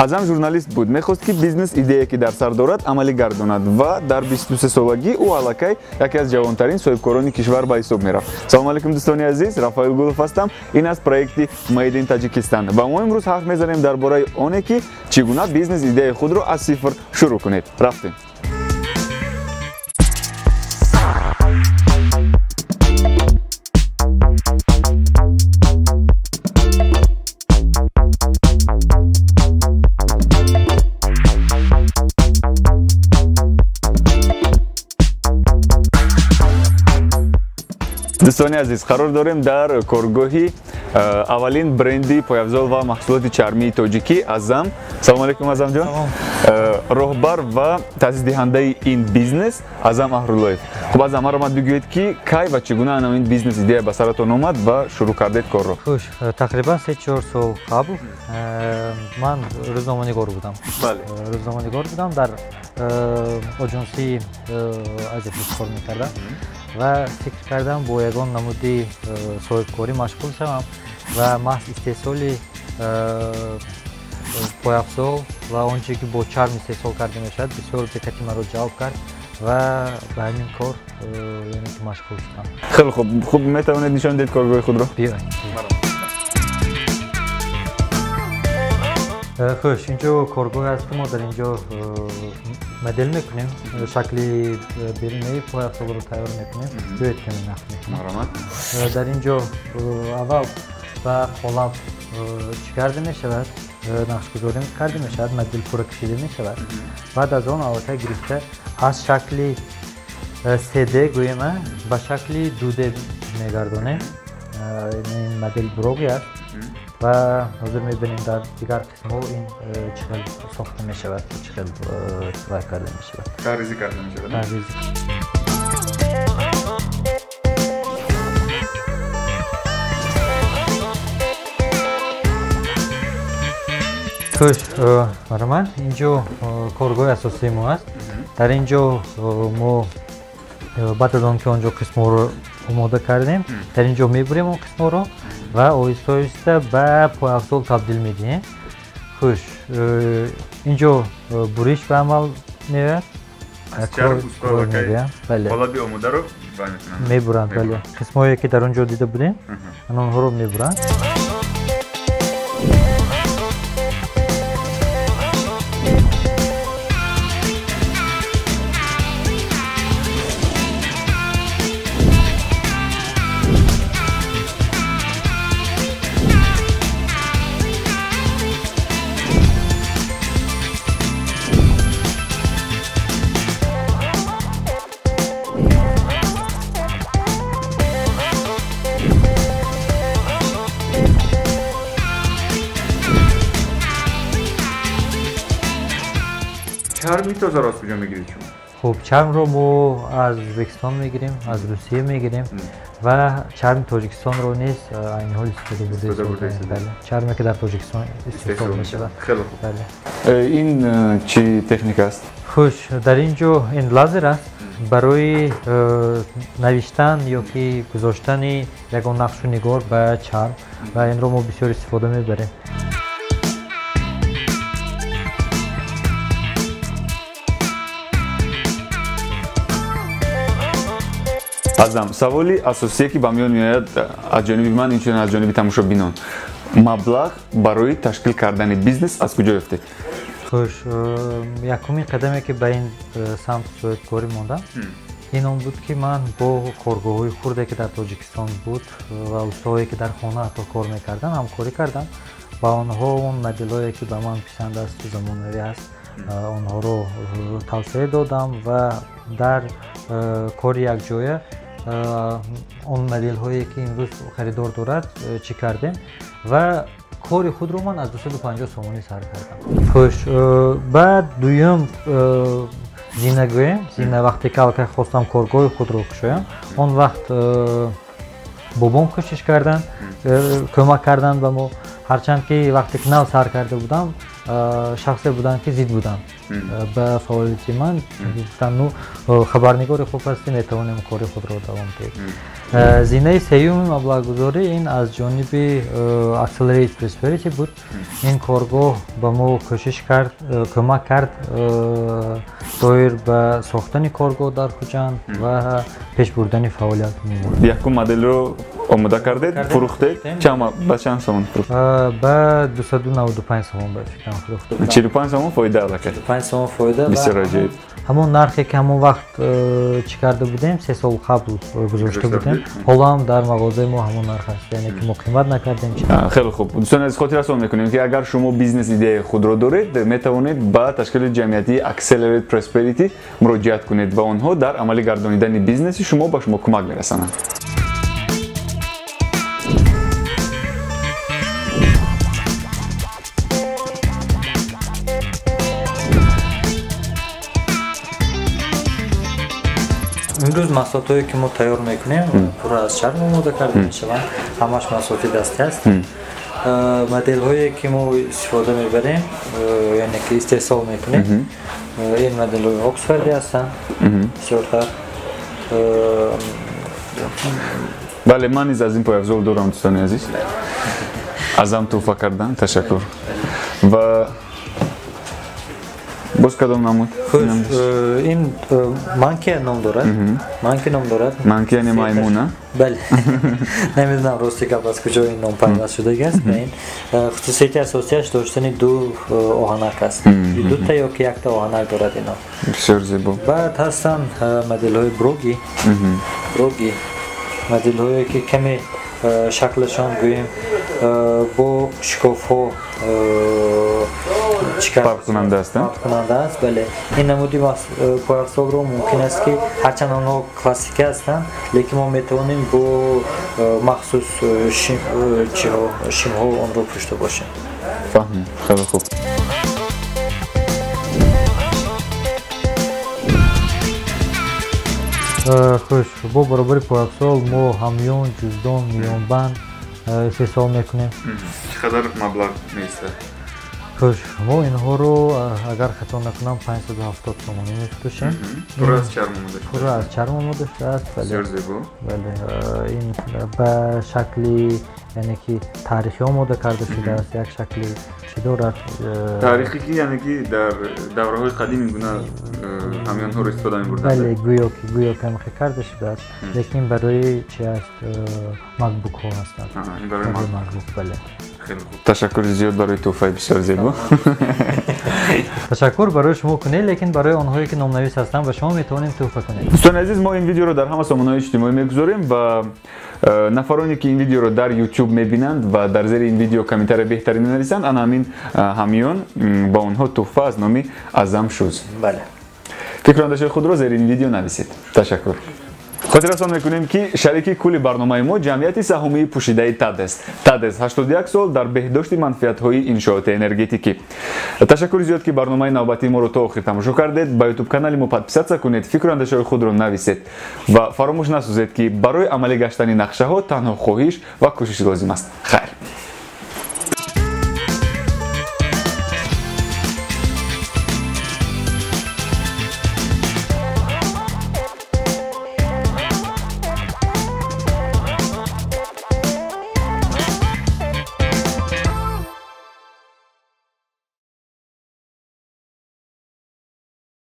азам журналист буд, мехост ки бизнес идея ки дар сар дорад амалӣ гардонад ва дар 23 солагӣ ӯ аллакай яке аз ҷавонтарин соҳибкорони кишвар ба ҳисоб мерафт. Салому алайкум дӯстони азиз, Рафаил Гулов ҳастам. Ин аст проекти Made in Tajikistan ва мо имрӯз ҳарф мезанем дар бораи оне ки чӣ гуна бизнес идеяи худро аз сифр шурӯъ кунед. Рафтем. дӯстони азиз, қарор дорем дар коргоҳи аввалин бренди пойафзол ва маҳсулоти чармии тоҷикӣ Азам. Салому алайкум Азамҷон. Роҳбар ва таъсисдиҳандаи ин бизнес Азам Аҳруллоев. Хуб Азам, маро ман бигӯед ки кай ва чӣ гуна ин бизнес идея ба саратон омад ва шурӯъ кардед корро? Хуш, тақрибан 3-4 сол қабл ман рӯзноманигор будам. Бале. Рӯзноманигор будам, дар оҷонсии азиятнис кор мекардам ва фикр кардам бо ягон намуди соҳибкорӣ машғул шавам ва маҳз истеҳсоли пойафзол ва он чизе ки бо чарм истеҳсол карда мешавад бисёр диққати маро ҷалб кард ва ба ҳамин кор машғул шудам. Хеле хуб. Хуб, метавонед нишон диҳед коргоҳи худро? Биёед. Хуш, инҷо коргоҳ аст ки мо дар инҷо модел мекунем, шакли берунаи пойафзолро тайёр мекунем, биёед ки нақш мекунем. Дар инҷо аввал ба қолаб чӣ карда мешавад? Нақшгузорӣ карда мешавад, модел пурра кашида мешавад. Баъд аз он аллакай гирифта аз шакли 3D гӯем ба шакли 2D мегардонем. Ин модел буроғи аст ва ҳозир мебинем дар дигар қисмҳо ин чӣ хел сохта мешавад, чӣ хел вай карда мешавад. Тарризӣ карда мешавад. Хуш, Роман, инҷо коргоҳи асосии мо аст. Дар инҷо мо баъд аз он ки онҷо қисмҳоро омода кардем, дар инҷо мебурем он қисмҳоро ва оҳиста оҳиста ба пойафзол табдил медиҳем. Хуш, инҷо буриш ба амал меояд. Қолаби омодаро мебуранд, бале. Қисмҳое ки дар онҷо дида будем, онҳоро мебуранд. чарми тозаро аз куҷо мегиред шумо? Хуб, чармро мо аз Ӯзбекистон мегирем, аз Русия мегирем ва чарми Тоҷикистонро низ айни ҳол истифода бурда. Чарме ки дар Тоҷикистон истифода мешавад. Хеле хуб. Ин чӣ техника аст? Хуш, дар инҷо ин лазер аст барои навиштан ё ки гузоштани ягон нақшу нигор ба чарм ва инро мо бисёр истифода мебарем. Азам, саволи асосие ки ба миён меояд аз ҷониби ман инчунин аз ҷониби тамошобинон, маблағ барои ташкил кардани бизнес аз куҷо ёфтед? Хуш, якумин қадаме ки ба ин самт соҳибкорӣ мондам, ин он буд ки ман бо коргоҳҳои хурде ки дар Тоҷикистон буд ва устовое ки дар хона ҳатто кор мекарданд ҳамкорӣ кардам. Ба онҳо он моделое ки ба ман писанд асту замонавӣ аст, онҳоро тавсея додам ва дар кори якҷоя он моделҳое ки имрӯз харидор дорад чӣ кардем ва кори худро ман аз 250 сомонӣ сар кардам. Хуш, баъд дуюм зина гӯем, зина вақте ки аллакай хостам коргоҳи худро кушоям, он вақт бобом кӯшиш карданд, кӯмак карданд ба мо, ҳарчанд ки вақте ки нав сар карда будам шахсе буданд ки зид буданд ба фаъолияти ман гуфтанд ну хабарнигори хуб ҳастӣ метавонем кори худро давом диҳем. Зинаи сеюми маблағгузорӣ ин аз ҷониби Accelerate Prosperity буд. Ин коргоҳ ба мо кӯшиш кард кӯмак кард доир ба сохтани коргоҳ дар Хуҷанд ва пеш бурдани фаъолиятмон. Якум моделро омода кардед, фурӯхтед? Ба чанд сомон фурӯхтед? Ба 295 сомон ба фикрам фурӯхтем. 45 сомон фоида аллакай. 5 сомон фоида. Бисёр аҷоиб. ҳамон нархе ки ҳамон вақт чӣ карда будем 3 сол қабл гузошта будем, ҳоло ҳам дар мағозаи мо ҳамон нарх аст, яъне ки мо қимат накардем. Хеле хуб. Дӯстони азиз, хотиррасон мекунем ки агар шумо бизнес идеяи худро доред, метавонед ба ташкили ҷамъияти Accelerate Prosperity муроҷиат кунед ва онҳо дар амалӣ гардонидани бизнеси шумо ба шумо кӯмак мерасонанд. имрӯз маҳсулотое ки мо тайёр мекунем пурра аз чарм омода карда мешаванд, ҳамаш маҳсулоти дастӣ аст. Моделҳое ки мо истифода мебарем, яъне ки истеҳсол мекунем, ин моделҳои Оксфорди ҳастанд, бисёртар. бале, ман низ аз ин пойафзол дорам, дӯстони азиз. Азам тӯҳфа кардан, ташаккур. Ва боз кадом намуд? Ин манкия ном дорад. Манки ном дорад. Манки яъне маймуна? Бале. Намедонам рости гап аз куҷо ин ном пайваст шудагааст. Ин хусусияти асосияш доштани ду оҳанак аст. Дута ё ки якта оҳанак дорад ино. Бисёр зебо. Баъд ҳастанд моделҳои Броги. Броги моделҳое ки каме шаклашон гӯем бо шикофҳо фарқкунанда ҳастанд. Фарқкунанда аст, бале. Ин намуди пойафзолро мумкин аст ки ҳарчанд онҳо классика ҳастанд, лекин мо метавонем бо махсус шимҳо онро пӯшида бошем. Фаҳмем, хеле хуб. Хуш, бо баробари пойафзол мо ҳамён, ҷуздон, миёнбанд истеҳсол мекунем. Чӣ қадар маблағ меистад? Хуш, мо инҳоро агар хато накунам 570 сомонӣ мефурӯшем. Пурра аз чарм омода шудааст. Пурра аз чарм омода шудааст. Бисёр зебо. Бале, ин ба шакли яъне ки таърихӣ омода карда шудааст, як шакли чӣ дорад? Таърихӣ ки яъне ки дар давраҳои қадим ин гуна ҳамёнҳоро истифода мебурданд. Бале, гӯё ки амақӣ карда шудааст, лекин барои чӣ аст макбукҳо ҳастанд. Ин барои макбук, бале. Хеле хуб. Ташаккури зиёд барои тӯҳфаи бисёр зебо. Ташаккур барои шумо кунед, лекин барои онҳое ки номнавис ҳастанд ба шумо метавонем тӯҳфа кунем. дӯстони азиз, мо ин видеоро дар ҳама сомонаҳои иҷтимоӣ мегузорем ва нафароне ки ин видеоро дар YouTube мебинанд ва дар зери ин видео комментария беҳтарӣ менависанд, ана ҳамин ҳамён ба онҳо тӯҳфа аз номи Азам Шӯз. Бале. фикрандашои худро зери ин видео нависед. Ташаккур. хотиррасон мекунем ки шарики кулли барномаи мо ҷамъияти саҳомии пӯшидаи ТАД аст. ТАД 81 сол дар беҳдошти манфиатҳои иншооти энергетикӣ. ташаккури зиёд ки барномаи навбатии моро то охир тамошо кардед. Ба YouTube канали мо подписатсия кунед, фикру андешаҳои худро нависед ва фаромӯш насозед ки барои амалӣ гаштани нақшаҳо танҳо хоҳиш ва кӯшиш лозим аст. Хайр.